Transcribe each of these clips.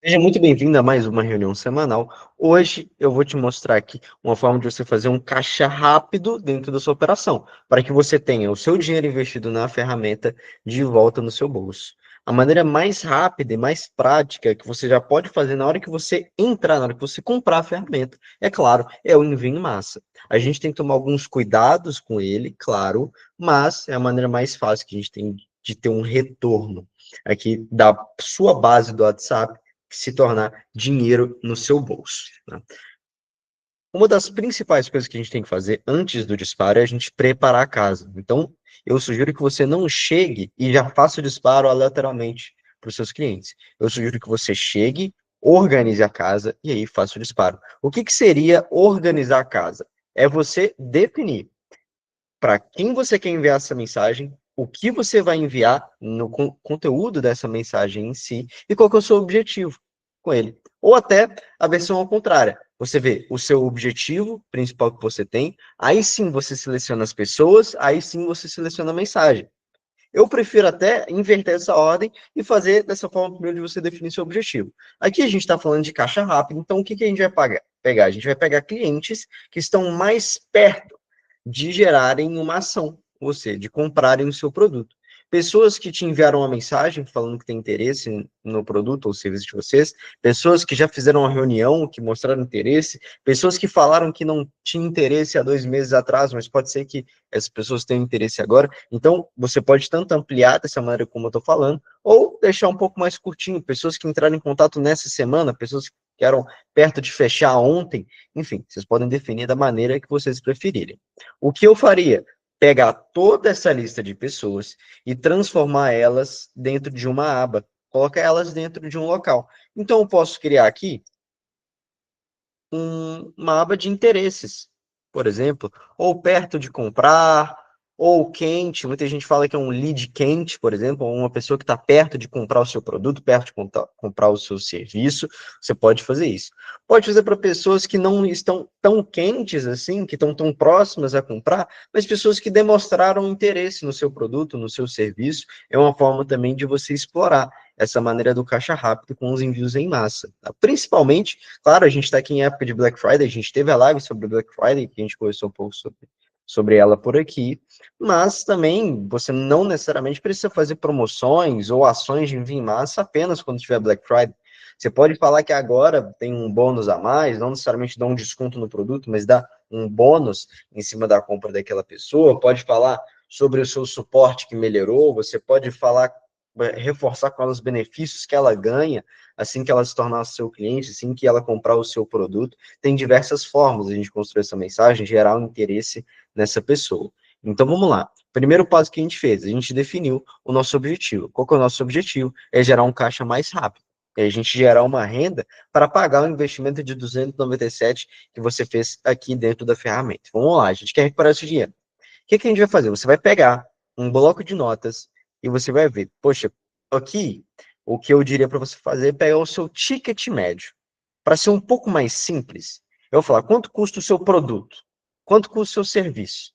Seja muito bem-vindo a mais uma reunião semanal. Hoje eu vou te mostrar aqui uma forma de você fazer um caixa rápido dentro da sua operação, para que você tenha o seu dinheiro investido na ferramenta de volta no seu bolso. A maneira mais rápida e mais prática que você já pode fazer na hora que você entrar, na hora que você comprar a ferramenta, é claro, é o envio em massa. A gente tem que tomar alguns cuidados com ele, claro, mas é a maneira mais fácil que a gente tem de ter um retorno aqui da sua base do WhatsApp se tornar dinheiro no seu bolso. Né? Uma das principais coisas que a gente tem que fazer antes do disparo é a gente preparar a casa. Então, eu sugiro que você não chegue e já faça o disparo aleatoriamente para os seus clientes. Eu sugiro que você chegue, organize a casa e aí faça o disparo. O que seria organizar a casa? É você definir para quem você quer enviar essa mensagem, o que você vai enviar no conteúdo dessa mensagem em si e qual que é o seu objetivo com ele. Ou até a versão ao contrária. Você vê o seu objetivo principal que você tem, aí sim você seleciona as pessoas, aí sim você seleciona a mensagem. Eu prefiro até inverter essa ordem e fazer dessa forma primeiro de você definir seu objetivo. Aqui a gente está falando de caixa rápida, então o que a gente vai pegar? A gente vai pegar clientes que estão mais perto de gerarem uma ação, ou seja, de comprarem o seu produto. Pessoas que te enviaram uma mensagem falando que tem interesse no produto ou serviço de vocês, pessoas que já fizeram uma reunião, que mostraram interesse, pessoas que falaram que não tinham interesse há 2 meses atrás, mas pode ser que essas pessoas tenham interesse agora. Então, você pode tanto ampliar dessa maneira como eu estou falando, ou deixar um pouco mais curtinho, pessoas que entraram em contato nessa semana, pessoas que eram perto de fechar ontem, enfim, vocês podem definir da maneira que vocês preferirem. O que eu faria? Pegar toda essa lista de pessoas e transformar elas dentro de uma aba, colocar elas dentro de um local. Então, eu posso criar aqui uma aba de interesses, por exemplo, ou perto de comprar, ou quente. Muita gente fala que é um lead quente, por exemplo, ou uma pessoa que está perto de comprar o seu produto, perto de comprar o seu serviço. Você pode fazer isso. Pode fazer para pessoas que não estão tão quentes assim, que estão tão próximas a comprar, mas pessoas que demonstraram interesse no seu produto, no seu serviço. É uma forma também de você explorar essa maneira do caixa rápido com os envios em massa. Tá? Principalmente, claro, a gente está aqui em época de Black Friday, a gente teve a live sobre Black Friday, que a gente conversou um pouco sobre ela por aqui, mas também você não necessariamente precisa fazer promoções ou ações de envio em massa apenas quando tiver Black Friday. Você pode falar que agora tem um bônus a mais, não necessariamente dá um desconto no produto, mas dá um bônus em cima da compra daquela pessoa. Pode falar sobre o seu suporte que melhorou, você pode falar reforçar com ela os benefícios que ela ganha assim que ela se tornar seu cliente, assim que ela comprar o seu produto. Tem diversas formas de a gente construir essa mensagem, gerar um interesse nessa pessoa. Então vamos lá. Primeiro passo que a gente fez, a gente definiu o nosso objetivo. Qual que é o nosso objetivo? É gerar um caixa mais rápido. É a gente gerar uma renda para pagar o investimento de 297 que você fez aqui dentro da ferramenta. Vamos lá, a gente quer recuperar esse dinheiro. O que a gente vai fazer? Você vai pegar um bloco de notas e você vai ver, poxa, aqui o que eu diria para você fazer é pegar o seu ticket médio. Para ser um pouco mais simples, eu vou falar quanto custa o seu produto, quanto custa o seu serviço.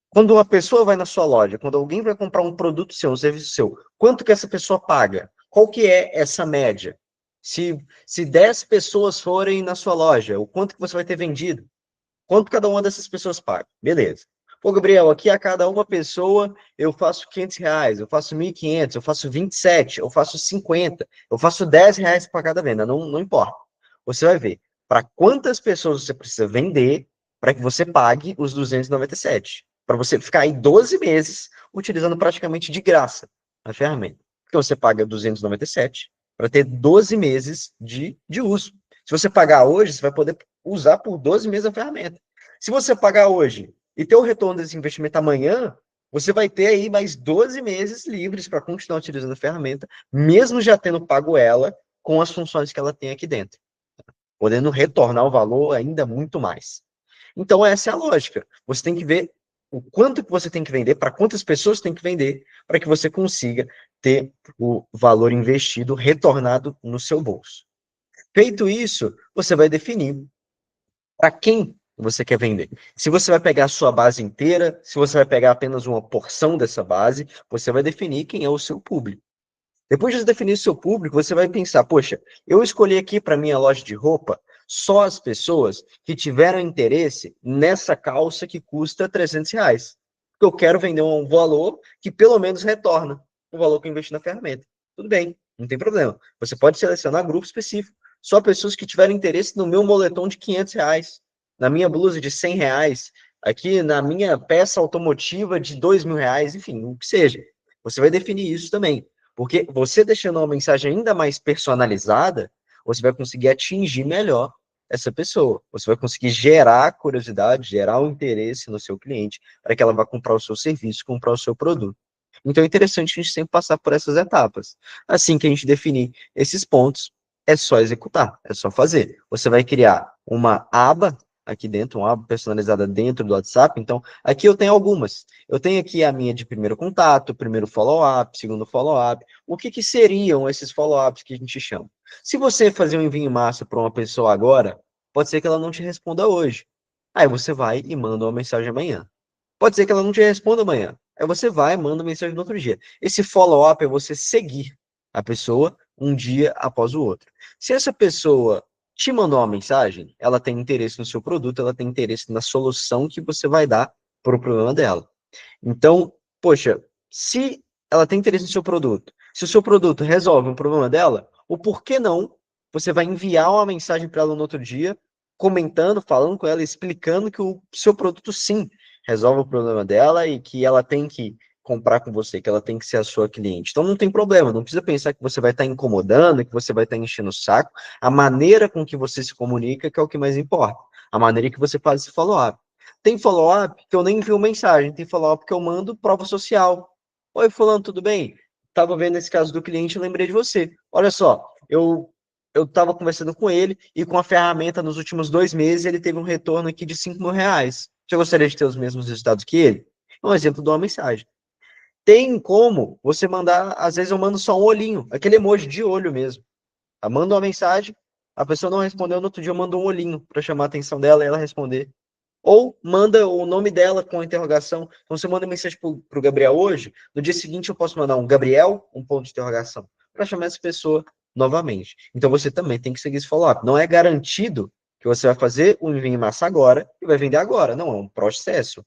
Quando uma pessoa vai na sua loja, quando alguém vai comprar um produto seu, um serviço seu, quanto que essa pessoa paga? Qual que é essa média? Se 10 pessoas forem na sua loja, o quanto que você vai ter vendido? Quanto cada uma dessas pessoas paga? Beleza. Pô, Gabriel, aqui a cada uma pessoa eu faço R$ 500, eu faço 1.500, eu faço 27, eu faço 50, eu faço R$ 10 para cada venda, não importa. Você vai ver para quantas pessoas você precisa vender para que você pague os 297. Para você ficar aí 12 meses utilizando praticamente de graça a ferramenta. Porque você paga 297 para ter 12 meses de uso. Se você pagar hoje, você vai poder usar por 12 meses a ferramenta. Se você pagar hoje e ter o retorno desse investimento amanhã, você vai ter aí mais 12 meses livres para continuar utilizando a ferramenta, mesmo já tendo pago ela com as funções que ela tem aqui dentro, podendo retornar o valor ainda muito mais. Então, essa é a lógica. Você tem que ver o quanto que você tem que vender, para quantas pessoas tem que vender, para que você consiga ter o valor investido retornado no seu bolso. Feito isso, você vai definir para quem você quer vender. Se você vai pegar a sua base inteira, se você vai pegar apenas uma porção dessa base, você vai definir quem é o seu público. Depois de definir o seu público, você vai pensar, poxa, eu escolhi aqui para minha loja de roupa só as pessoas que tiveram interesse nessa calça que custa R$ 300. Porque eu quero vender um valor que pelo menos retorna o valor que eu investi na ferramenta. Tudo bem, não tem problema. Você pode selecionar grupo específico. Só pessoas que tiveram interesse no meu moletom de R$ 500, na minha blusa de R$ 100, aqui na minha peça automotiva de R$ 2.000, enfim, o que seja. Você vai definir isso também. Porque você deixando uma mensagem ainda mais personalizada, você vai conseguir atingir melhor essa pessoa. Você vai conseguir gerar curiosidade, gerar o interesse no seu cliente, para que ela vá comprar o seu serviço, comprar o seu produto. Então é interessante a gente sempre passar por essas etapas. Assim que a gente definir esses pontos, é só executar, é só fazer. Você vai criar uma aba aqui dentro, uma aba personalizada dentro do WhatsApp. Então, aqui eu tenho algumas. Eu tenho aqui a minha de primeiro contato, primeiro follow-up, segundo follow-up. O que seriam esses follow-ups que a gente chama? Se você fazer um envio em massa para uma pessoa agora, pode ser que ela não te responda hoje. Aí você vai e manda uma mensagem amanhã. Pode ser que ela não te responda amanhã. Aí você vai e manda mensagem no outro dia. Esse follow-up é você seguir a pessoa um dia após o outro. Se essa pessoa te mandou uma mensagem, ela tem interesse no seu produto, ela tem interesse na solução que você vai dar para o problema dela. Então, poxa, se ela tem interesse no seu produto, se o seu produto resolve um problema dela, o porquê não, você vai enviar uma mensagem para ela no outro dia, comentando, falando com ela, explicando que o seu produto sim resolve o problema dela e que ela tem que comprar com você, que ela tem que ser a sua cliente. Então não tem problema, não precisa pensar que você vai estar incomodando, que você vai estar enchendo o saco. A maneira com que você se comunica que é o que mais importa. A maneira que você faz esse follow-up. Tem follow-up que eu nem envio mensagem, tem follow-up que eu mando prova social. Oi, fulano, tudo bem? Tava vendo esse caso do cliente, eu lembrei de você. Olha só, eu estava conversando com ele e com a ferramenta nos últimos 2 meses ele teve um retorno aqui de R$ 5.000. Você gostaria de ter os mesmos resultados que ele? É um exemplo de uma mensagem. Tem como você mandar, às vezes eu mando só um olhinho, aquele emoji de olho mesmo. Eu mando uma mensagem, a pessoa não respondeu, no outro dia eu mando um olhinho para chamar a atenção dela e ela responder. Ou manda o nome dela com a interrogação. Então, você manda mensagem para o Gabriel hoje, no dia seguinte eu posso mandar um Gabriel, um ponto de interrogação, para chamar essa pessoa novamente. Então, você também tem que seguir esse follow-up. Não é garantido que você vai fazer o envio em massa agora e vai vender agora. Não, é um processo.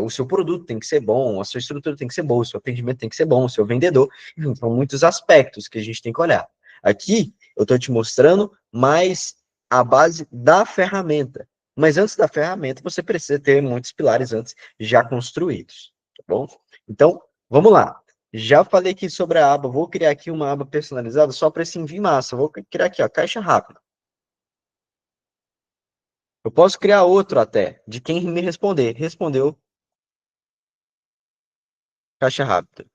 O seu produto tem que ser bom, a sua estrutura tem que ser boa, o seu atendimento tem que ser bom, o seu vendedor. Enfim, são muitos aspectos que a gente tem que olhar. Aqui, eu estou te mostrando mais a base da ferramenta. Mas antes da ferramenta, você precisa ter muitos pilares antes já construídos, tá bom? Então, vamos lá. Já falei aqui sobre a aba, vou criar aqui uma aba personalizada só para esse envio em massa. Vou criar aqui, ó, caixa rápida. Eu posso criar outro até, de quem me responder. Respondeu, caixa rápida.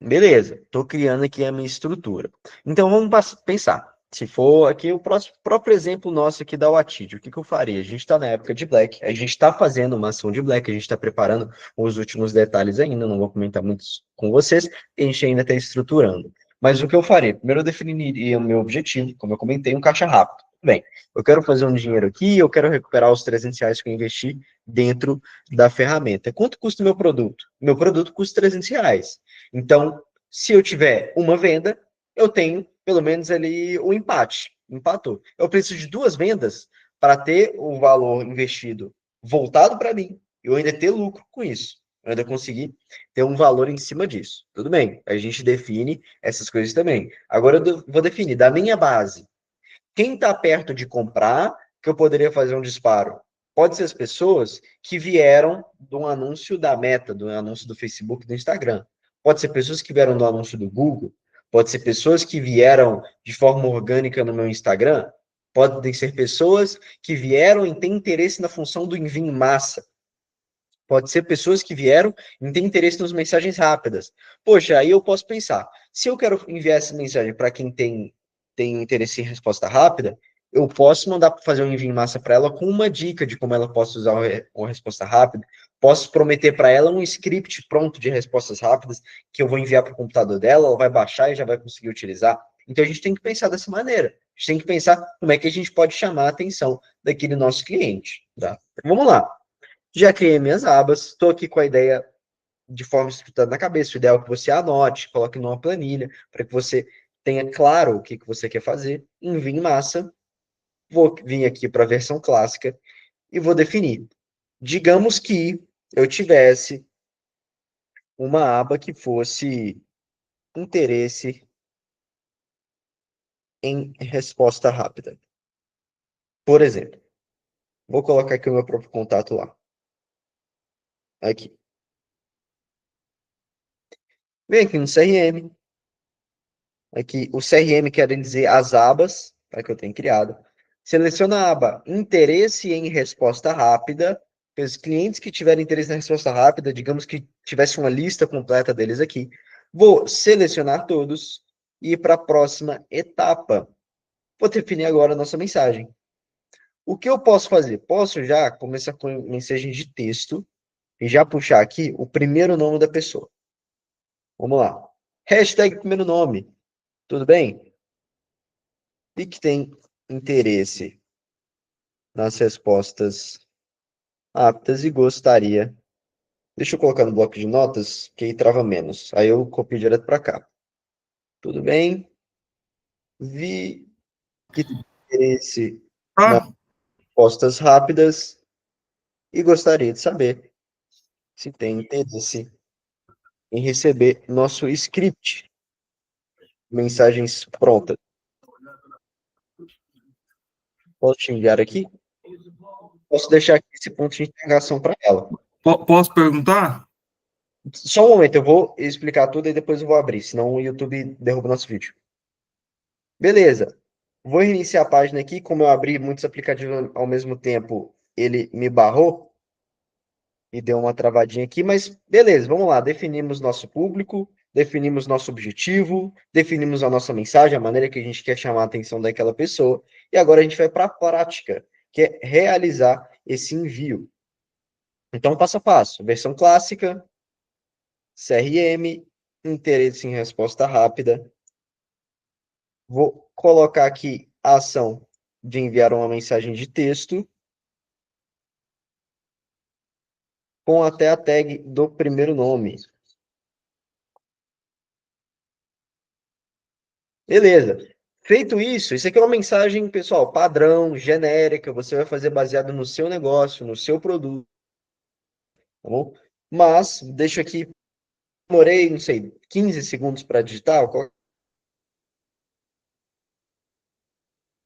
Beleza, estou criando aqui a minha estrutura. Então, vamos pensar. Se for aqui o próprio exemplo nosso aqui da Watid, o que eu faria? A gente está na época de Black, a gente está fazendo uma ação de Black, a gente está preparando os últimos detalhes ainda, não vou comentar muito com vocês, a gente ainda está estruturando. Mas o que eu faria? Primeiro eu definiria o meu objetivo, como eu comentei, um caixa rápido. Bem, eu quero fazer um dinheiro aqui, eu quero recuperar os R$ 300 que eu investi dentro da ferramenta. Quanto custa o meu produto? Meu produto custa R$ 300. Então, se eu tiver uma venda, eu tenho pelo menos ali o empate. Empatou. Eu preciso de 2 vendas para ter o valor investido voltado para mim e eu ainda ter lucro com isso. Eu ainda conseguir ter um valor em cima disso. Tudo bem, a gente define essas coisas também. Agora eu vou definir da minha base quem está perto de comprar, que eu poderia fazer um disparo. Pode ser as pessoas que vieram de um anúncio da Meta, do anúncio do Facebook, do Instagram. Pode ser pessoas que vieram do anúncio do Google. Pode ser pessoas que vieram de forma orgânica no meu Instagram. Podem ser pessoas que vieram e têm interesse na função do envio em massa. Pode ser pessoas que vieram e têm interesse nas mensagens rápidas. Poxa, aí eu posso pensar, se eu quero enviar essa mensagem para quem tem interesse em resposta rápida, eu posso mandar para fazer um envio em massa para ela com uma dica de como ela pode usar uma resposta rápida. Posso prometer para ela um script pronto de respostas rápidas que eu vou enviar para o computador dela, ela vai baixar e já vai conseguir utilizar. Então a gente tem que pensar dessa maneira. A gente tem que pensar como é que a gente pode chamar a atenção daquele nosso cliente. Tá? Vamos lá. Já criei minhas abas, estou aqui com a ideia de forma estruturada na cabeça. O ideal é que você anote, coloque numa planilha, para que você tenha claro o que você quer fazer, envie em massa. Vou vir aqui para a versão clássica e vou definir. Digamos que eu tivesse uma aba que fosse interesse em resposta rápida. Por exemplo, vou colocar aqui o meu próprio contato lá. Aqui. Vem aqui no CRM. Aqui, o CRM quer dizer as abas que eu tenho criado. Seleciona a aba interesse em resposta rápida. Os clientes que tiverem interesse na resposta rápida, digamos que tivesse uma lista completa deles aqui. Vou selecionar todos e ir para a próxima etapa. Vou definir agora a nossa mensagem. O que eu posso fazer? Posso já começar com mensagem de texto e já puxar aqui o primeiro nome da pessoa. Vamos lá. Hashtag primeiro nome. Tudo bem? E que tem interesse nas respostas aptas e gostaria. Deixa eu colocar no bloco de notas, que aí trava menos. Aí eu copio direto para cá. Tudo bem? Vi que tem interesse nas respostas rápidas e gostaria de saber se tem interesse em receber nosso script. Mensagens prontas. Posso te enviar aqui? Posso deixar aqui esse ponto de interrogação para ela. Posso perguntar? Só um momento, eu vou explicar tudo e depois eu vou abrir, senão o YouTube derruba o nosso vídeo. Beleza. Vou reiniciar a página aqui. Como eu abri muitos aplicativos ao mesmo tempo, ele me barrou e deu uma travadinha aqui, mas beleza, vamos lá. Definimos nosso público, definimos nosso objetivo, definimos a nossa mensagem, a maneira que a gente quer chamar a atenção daquela pessoa, e agora a gente vai para a prática, que é realizar esse envio. Então, passo a passo. Versão clássica, CRM, interesse em resposta rápida. Vou colocar aqui a ação de enviar uma mensagem de texto com até a tag do primeiro nome. Beleza. Feito isso, isso aqui é uma mensagem, pessoal, padrão, genérica, você vai fazer baseado no seu negócio, no seu produto, tá bom? Mas, deixo aqui, demorei, não sei, 15 segundos para digitar,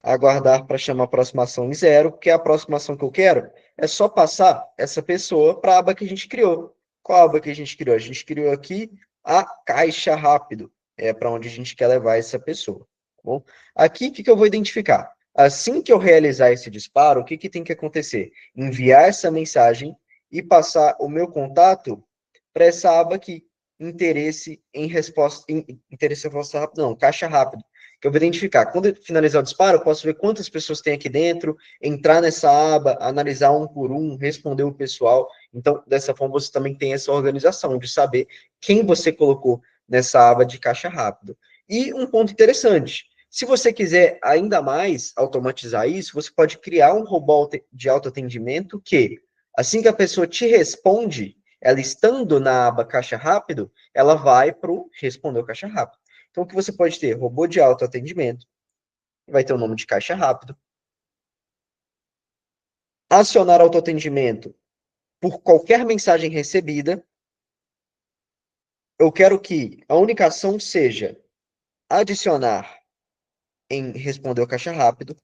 aguardar para chamar a aproximação em 0, porque a aproximação que eu quero é só passar essa pessoa para a aba que a gente criou. Qual aba que a gente criou? A gente criou aqui a caixa rápido, é para onde a gente quer levar essa pessoa. Tá bom? Aqui, o que eu vou identificar? Assim que eu realizar esse disparo, o que tem que acontecer? Enviar essa mensagem e passar o meu contato para essa aba aqui, interesse em resposta rápida, não, caixa rápido, que eu vou identificar. Quando eu finalizar o disparo, eu posso ver quantas pessoas tem aqui dentro, entrar nessa aba, analisar um por um, responder o pessoal. Então, dessa forma, você também tem essa organização de saber quem você colocou nessa aba de caixa rápido. E um ponto interessante, se você quiser ainda mais automatizar isso, você pode criar um robô de autoatendimento que, assim que a pessoa te responde, ela estando na aba caixa rápido, ela vai para o responder o caixa rápido. Então, o que você pode ter? Robô de autoatendimento, vai ter o nome de caixa rápido. Acionar autoatendimento por qualquer mensagem recebida. Eu quero que a única ação seja adicionar em responder o caixa rápido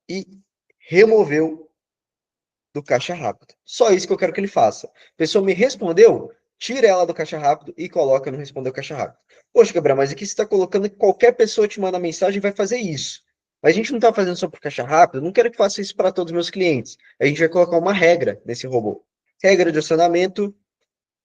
e removeu do caixa rápido. Só isso que eu quero que ele faça. A pessoa me respondeu, tira ela do caixa rápido e coloca no responder o caixa rápido. Poxa, Gabriel, mas aqui você está colocando que qualquer pessoa te manda mensagem e vai fazer isso. Mas a gente não está fazendo só para caixa rápido, não quero que faça isso para todos os meus clientes. A gente vai colocar uma regra nesse robô. Regra de acionamento,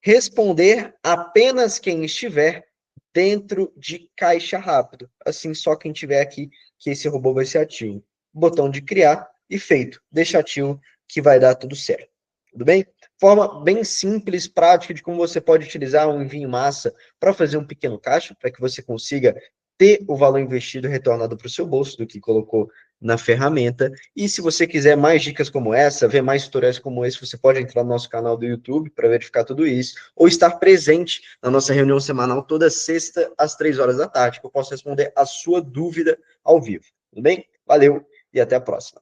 responder apenas quem estiver dentro de caixa rápido. Assim, só quem tiver aqui que esse robô vai ser ativo. Botão de criar e feito. Deixa ativo que vai dar tudo certo. Tudo bem? Forma bem simples, prática de como você pode utilizar um envio em massa para fazer um pequeno caixa, para que você consiga ter o valor investido retornado para o seu bolso do que colocou na ferramenta. E se você quiser mais dicas como essa, ver mais tutoriais como esse, você pode entrar no nosso canal do YouTube para verificar tudo isso, ou estar presente na nossa reunião semanal toda sexta às 3 horas da tarde, que eu posso responder a sua dúvida ao vivo. Tudo bem? Valeu e até a próxima.